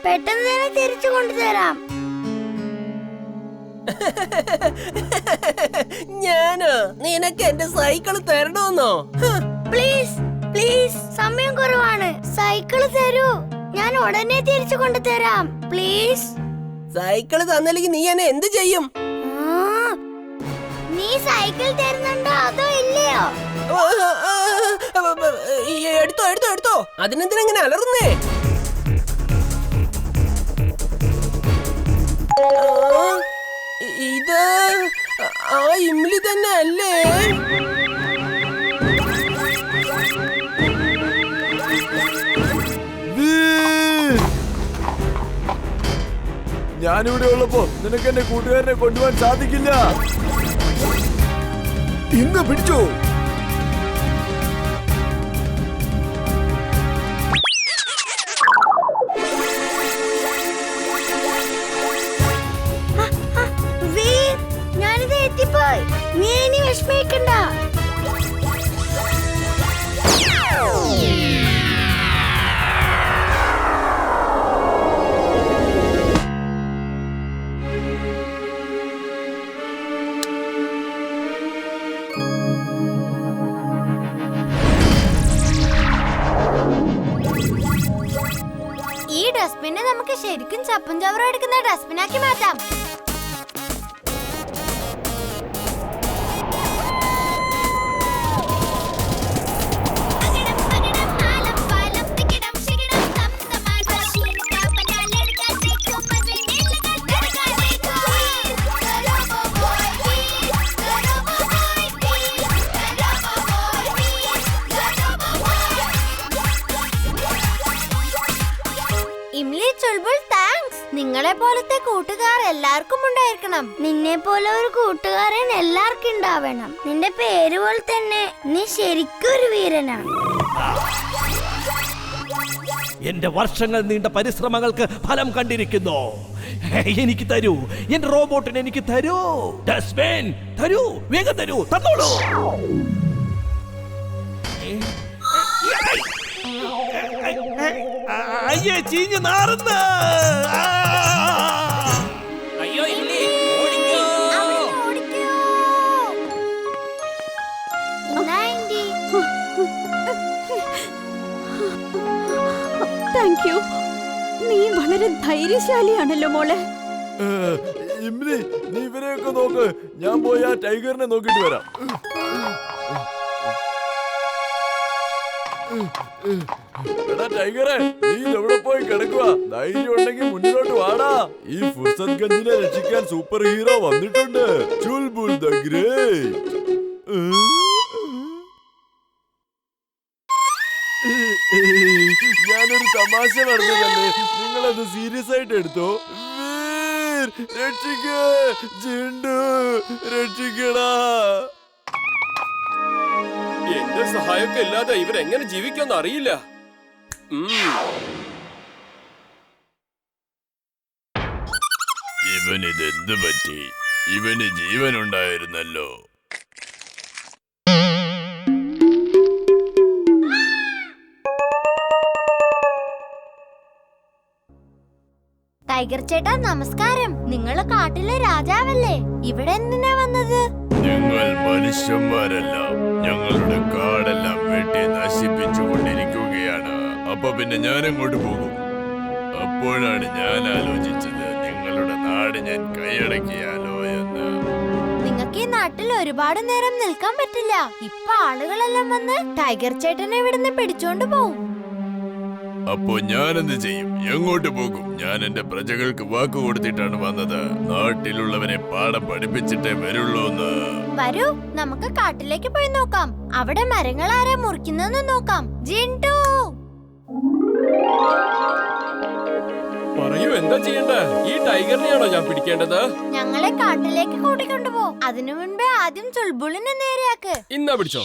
പെട്ടെന്ന് തന്നെ തിരിച്ചു കൊണ്ടുതരാം. ഞാനോ? നിനക്ക് എന്റെ സൈക്കിൾ തരണോന്നോ? പ്ലീസ് പ്ലീസ്, സമയം കുറവാണ്. സൈക്കിള് തരൂ, ഞാൻ ഉടനെ തിരിച്ചു കൊണ്ടുതരാം. പ്ലീസ്. സൈക്കിള് തന്നില്ലെങ്കിൽ നീ എന്നെ എന്ത് ചെയ്യും? നീ സൈക്കിൾ തരുന്നുണ്ടോ അതോ ഇല്ലയോ? എടുത്തോ എടുത്തോ എടുത്തോ. അതിനെന്തിനാ ഇങ്ങനെ അലറുന്നേ? ഇത് ആ ഇമ്ലി തന്നെ അല്ലേ? ഞാനിവിടെ ഉള്ളപ്പോ നിനക്ക് എന്റെ കൂട്ടുകാരനെ കൊണ്ടുപോകാൻ സാധിക്കില്ല. ഇന്ന് പിടിച്ചോ. ഞാനിത് എത്തിപ്പോയി. നീ ഇനി വിഷമിക്കണ്ട. ഈ ഡസ്റ്റ്ബിനെ നമുക്ക് ശരിക്കും ചപ്പും ചവറും എടുക്കുന്ന ഡസ്റ്റ്ബിനാക്കി മാറ്റാം. നിങ്ങളെ പോലത്തെ കൂട്ടുകാർ എല്ലാവർക്കും ഉണ്ടായിരിക്കണം. നിന്നെ പോലെ ഒരു കൂട്ടുകാരൻ എല്ലാവർക്കും ഉണ്ടാവണം. നിന്റെ പേര് പോലെ തന്നെ നീ ശരിക്കും ഒരു വീരനാണ്. എന്റെ വർഷങ്ങൾ നീണ്ട പരിശ്രമങ്ങൾക്ക് ഫലം കണ്ടിരിക്കുന്നു. എനിക്ക് തരൂ, എന്റെ റോബോട്ടിന് എനിക്ക് തരൂ. ഡസ്റ്റ്ബിൻ തരൂ, വേഗം തരൂ, തന്നോളൂ. അയ്യേ, ചീഞ്ഞു നാറുന്ന. അയ്യോ താങ്ക് യു. നീ വളരെ ധൈര്യശാലിയാണല്ലോ മോളെ. ഇമ്ലി, നീ ഇവരെയൊക്കെ നോക്ക്. ഞാൻ പോയി ആ ടൈഗറിനെ നോക്കിട്ട് വരാം. എടാ ടൈഗറെ, നീ എവിടെ പോയി കിടക്കുക? ധൈര്യം ഉണ്ടെങ്കിൽ മുന്നിലോട്ട് വാടാ. ഈ ഫുർസത് ഗഞ്ചിനെ രക്ഷിക്കാൻ സൂപ്പർ ഹീറോ വന്നിട്ടുണ്ട്. Chulbul the great. ഞാനൊരു തമാശ പറഞ്ഞതല്ലേ, നിങ്ങളത് സീരിയസ് ആയിട്ട് എടുത്തോ. രക്ഷിക്കേ ജിണ്ടു, രക്ഷിക്കടാ. എന്റെ സഹായമൊക്കെ ഇല്ലാതെ ഇവരെങ്ങനെ ജീവിക്കുമെന്ന് അറിയില്ല. ഇവനിതെന്ത് പറ്റി? ഇവന് ജീവനുണ്ടായിരുന്നല്ലോ. ടൈഗർ ചേട്ടാ നമസ്കാരം. നിങ്ങള് കാട്ടിലെ രാജാവല്ലേ? ഇവിടെ എന്തിനാ വന്നത്? ഞങ്ങൾ മനുഷ്യന്മാരല്ല, ഞങ്ങളുടെ കാടെല്ലാം വെട്ടി നശിപ്പിച്ചു കൊണ്ടിരിക്കുകയാണ്. അപ്പൊ പിന്നെ ഞാൻ അങ്ങോട്ട് പോകും. അപ്പോഴാണ് ഞാൻ ആലോചിച്ചത്, നിങ്ങളുടെ നാട് ഞാൻ കൈയടക്കിയാലോ എന്ന്. നിങ്ങൾക്ക് ഈ നാട്ടിൽ ഒരുപാട് നേരം നിൽക്കാൻ പറ്റില്ല. ഇപ്പൊ ആളുകളെല്ലാം വന്ന് ടൈഗർ ചേട്ടനെ ഇവിടുന്ന് പിടിച്ചോണ്ട് പോവും. അപ്പോ ഞാനെന്ത് ചെയ്യും? എങ്ങോട്ട് പോകും? ഞാൻ എന്റെ പ്രജകൾക്ക് വാക്ക് കൊടുത്തിട്ടാണ് വന്നത്. നാട്ടിലുള്ളവരെ പാഠം പഠിപ്പിച്ചിട്ടേ വരുള്ളൂന്ന്. വരൂ, നമുക്ക് കാട്ടിലേക്ക് പോയി നോക്കാം. അവിടെ മരങ്ങൾ ആരാ മുറിക്കുന്നെന്ന് നോക്കാം. ജിൻടു, പറയൂ, എന്താ ചെയ്യണ്ടേ? ഈ ടൈഗറിനെയാണോ ഞാൻ പിടിക്കേണ്ടത്? ഞങ്ങളെ കാട്ടിലേക്ക് കൂട്ടിക്കൊണ്ടുപോ. അതിനു മുൻപേ ആദ്യം ചുൾബുളിനെ നേരെയാക്ക്. ഇന്നാ പിടിച്ചോ.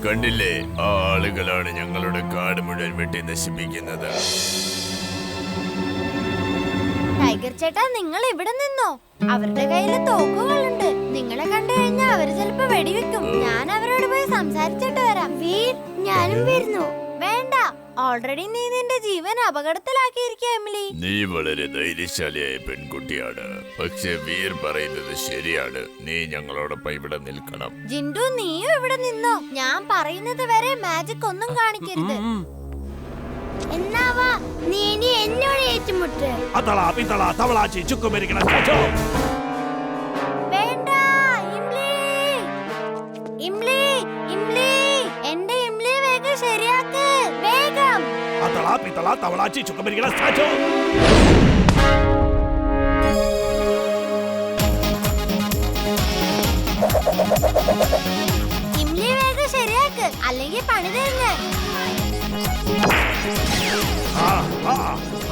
കണ്ടില്ലേ, ആ ആളുകളാണ് ഞങ്ങളുടെ കാട് മുഴുവൻ വെട്ടി നശിപ്പിക്കുന്നത്. ടൈഗർ ചേട്ടാ, നിങ്ങൾ ഇവിടെ നിന്നോ. അവരുടെ കയ്യില് തോക്കുകളുണ്ട്. നിങ്ങളെ കണ്ടു കഴിഞ്ഞാൽ അവര് ചിലപ്പോ വെടിവെക്കും. ഞാൻ അവരോട് പോയി സംസാരിച്ചിട്ട് വരാം. വീർ, ഞാനും വരുന്നു. വേണ്ട, ഓൾറെഡി നീ നിന്റെ ജീവൻ അപകടത്തിലാക്കിയിരിക്കുക എമിലി. നീ വളരെ ധൈര്യശാലിയായ പെൺകുട്ടിയാണ്. പക്ഷെ വീർ പറയുന്നത് ശരിയാണ്. നീ ഞങ്ങളോടൊപ്പം ഇവിടെ നിൽക്കണം. ജിൻഡു, നീയും ഇവിടെ നിന്നോ. ഞാൻ പറയുന്നത് വരെ മാജിക് ഒന്നും കാണിക്കരുത്. എന്നാവാ, നീ ഇനി എന്നോട് ഏറ്റുമുട്ട്. അതള പിതള തവളാച്ചി ചുക്കുമെരിക്കണ സ്റ്റാച്ചു. വേണ്ട, ഇംലി, ഇംലി, ഇംലി, എന്റെ ഇംലി വേഗം ശരിയാക്ക്, വേഗം. അതള പിതള തവളാച്ചി ചുക്കുമെരിക്കണ സ്റ്റാച്ചു. ഇംലി വേഗം ശരിയാക്ക്, അല്ലെങ്കിൽ പണി തരുന്നേ.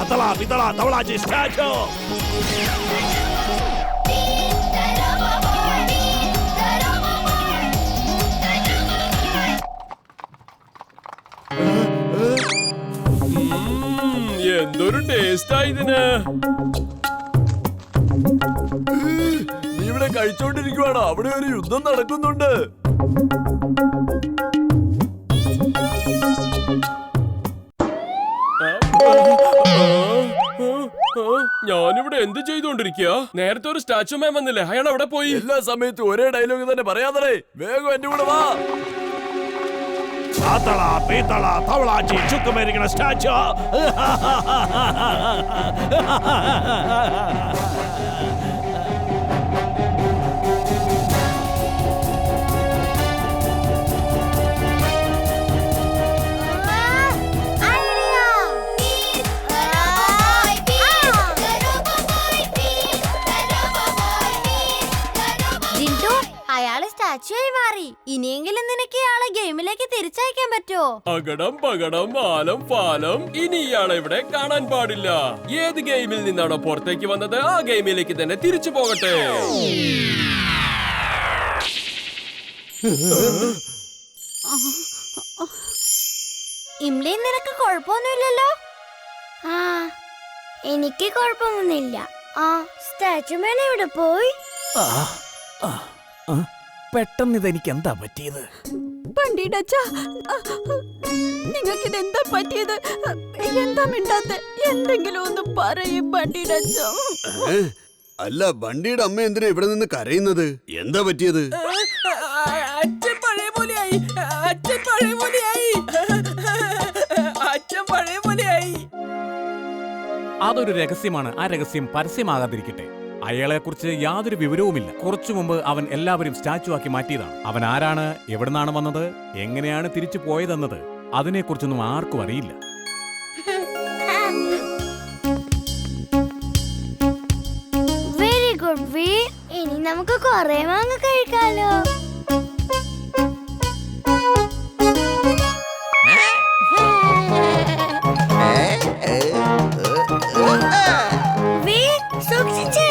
അതള പിതള തവളാച്ചി സ്റ്റാച്ചു. എന്തൊരു ടേസ്റ്റാ ഇതിന്. നീ ഇവിടെ കഴിച്ചോണ്ടിരിക്കുവാണോ? അവിടെ ഒരു യുദ്ധം നടക്കുന്നുണ്ട്. ഞാനിവിടെ എന്ത് ചെയ്തോണ്ടിരിക്കുക? നേരത്തെ ഒരു സ്റ്റാച്ചു മാൻ വന്നില്ലേ, അയാൾ അവിടെ പോയി. എല്ലാ സമയത്തും ഒരേ ഡയലോഗ് തന്നെ പറയാതെ വേഗം എന്റെ കൂടെ വാ. അതള പിതള തവളാച്ചി ചുക്കുമെരിക്കണ സ്റ്റാച്ചു. അയാള് സ്റ്റാച്ചു ആയി മാറി. ഇനിയെങ്കിലും നിനക്ക് ഇയാളെ ഗെയിമിലേക്ക് തിരിച്ചയക്കാൻ പറ്റുമോ? അകടം പകടം ആലം പാലം. ഇനി ഇയാളെ ഇവിടെ കാണാൻ പാടില്ല. ഏത് ഗെയിമിൽ നിന്നാണോ പുറത്തേക്ക് വന്നത് ആ ഗെയിമിലേക്ക് തന്നെ തിരിച്ചു പോകട്ടെ. ഇംലി, നിനക്ക് കുഴപ്പമൊന്നുമില്ലല്ലോ? ആ, എനിക്ക് കുഴപ്പമൊന്നുമില്ല. ആ, സ്റ്റാച്ചു മാൻ എവിടെ പോയി? പെട്ടെന്ന് ഇതെനിക്ക് എന്താ പറ്റിയത്? പണ്ടിടച്ച, നിങ്ങൾക്ക് ഇതെന്താ പറ്റിയത്? എന്താ മിണ്ടാത്തെ? എന്തെങ്കിലും ഒന്ന് പറയും പണ്ടിടച്ച. അല്ല, ബണ്ടിയുടെ അമ്മ എന്തിനാ ഇവിടെ നിന്ന് കരയുന്നത്? എന്താ പറ്റിയത്? അച്ഛൻ പഴയ പോലെയായി. അച്ഛൻ പഴയ പോലെയായി. അച്ഛൻ പഴയ പോലെയായി. അതൊരു രഹസ്യമാണ്. ആ രഹസ്യം പരസ്യമാകാതിരിക്കട്ടെ. അയാളെക്കുറിച്ച് യാതൊരു വിവരവുമില്ല. കുറച്ചു മുമ്പ് അവൻ എല്ലാവരും സ്റ്റാച്ചു ആക്കി മാറ്റിയതാണ്. അവൻ ആരാണ്, എവിടുന്നാണ് വന്നത്, എങ്ങനെയാണ് തിരിച്ചു പോയതെന്നത് അതിനെക്കുറിച്ചൊന്നും ആർക്കും അറിയില്ല. Very good Veer. ഇനി നമുക്ക് കുറെ മാങ്ങ കഴിക്കാലോ. വീർ, സൂക്ഷിച്ച്.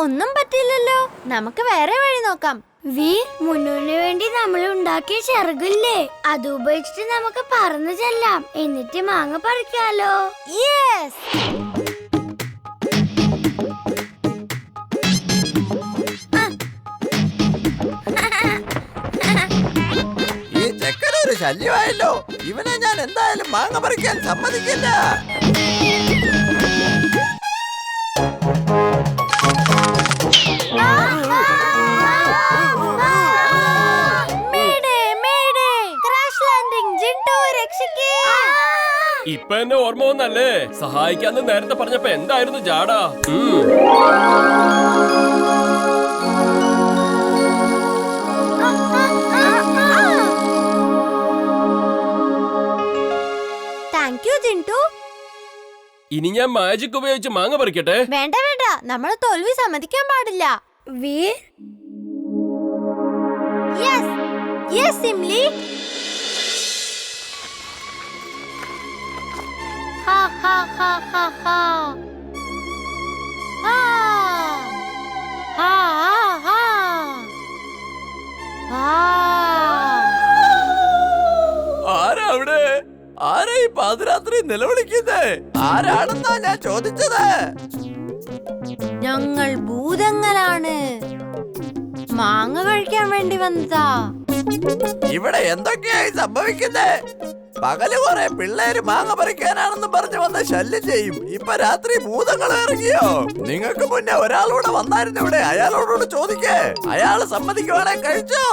ഒന്നും പറ്റില്ലല്ലോ. നമുക്ക് വേറെ വഴി നോക്കാം. വീർ, മുന്നൂന് വേണ്ടി നമ്മൾ ഉണ്ടാക്കിയ ചിറകില്ലേ, അത് ഉപയോഗിച്ചിട്ട് നമുക്ക് പറന്നു ചെല്ലാം. എന്നിട്ട് മാങ്ങ പറിക്കാലോ. യെസ്. ഈ ചെക്കനൊരു ശല്യമായല്ലോ. ഇവനെ ഞാൻ എന്തായാലും മാങ്ങ പറിക്കാൻ സമ്മതിക്കില്ല. ഇപ്പൊ എന്നെ ഓർമ്മ വന്നല്ലേ? സഹായിക്കാന്ന് നേരത്തെ പറഞ്ഞപ്പോ എന്തായിരുന്നു ജാടാ? Thank you ജിൻടു. ഇനി ഞാൻ മാജിക് ഉപയോഗിച്ച് മാങ്ങ പറിക്കട്ടെ? വേണ്ട വേണ്ട, നമ്മൾ തോൽവി സമ്മതിക്കാൻ പാടില്ല. Veer, yes yes Imli. ഹാ ഹാ ഹാ ഹാ ഹാ ഹാ ഹാ ഹാ ഹാ. ആരാ അവിടെ? പാതിരാത്രി നിലവിളിക്കുന്നേ? ആരാണെന്നാ ഞാൻ ചോദിച്ചത്. ഞങ്ങൾ ഭൂതങ്ങളാണ്. മാങ്ങ കഴിക്കാൻ വേണ്ടി വന്നതാ. ഇവിടെ എന്തൊക്കെയായി സംഭവിക്കുന്നേ? പകല് കുറെ പിള്ളേര് മാങ്ങ പറിക്കാനാണെന്ന് പറഞ്ഞു വന്ന് ശല്യം ചെയ്യും. ഇപ്പൊ രാത്രി ഭൂതങ്ങൾ ഇറങ്ങിയോ? നിങ്ങൾക്ക് മുന്നേ ഒരാളൂടെ വന്നായിരുന്നു ഇവിടെ. അയാളോട് ചോദിക്കേ. അയാള് സമ്മതിക്കുവാണെ കഴിച്ചോ.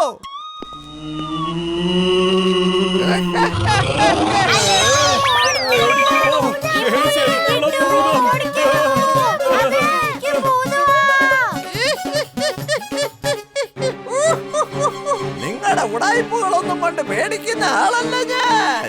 നിങ്ങളുടെ ഉടായ്പകളൊന്നും കൊണ്ട് പേടിക്കുന്ന ആളല്ല ഞാൻ.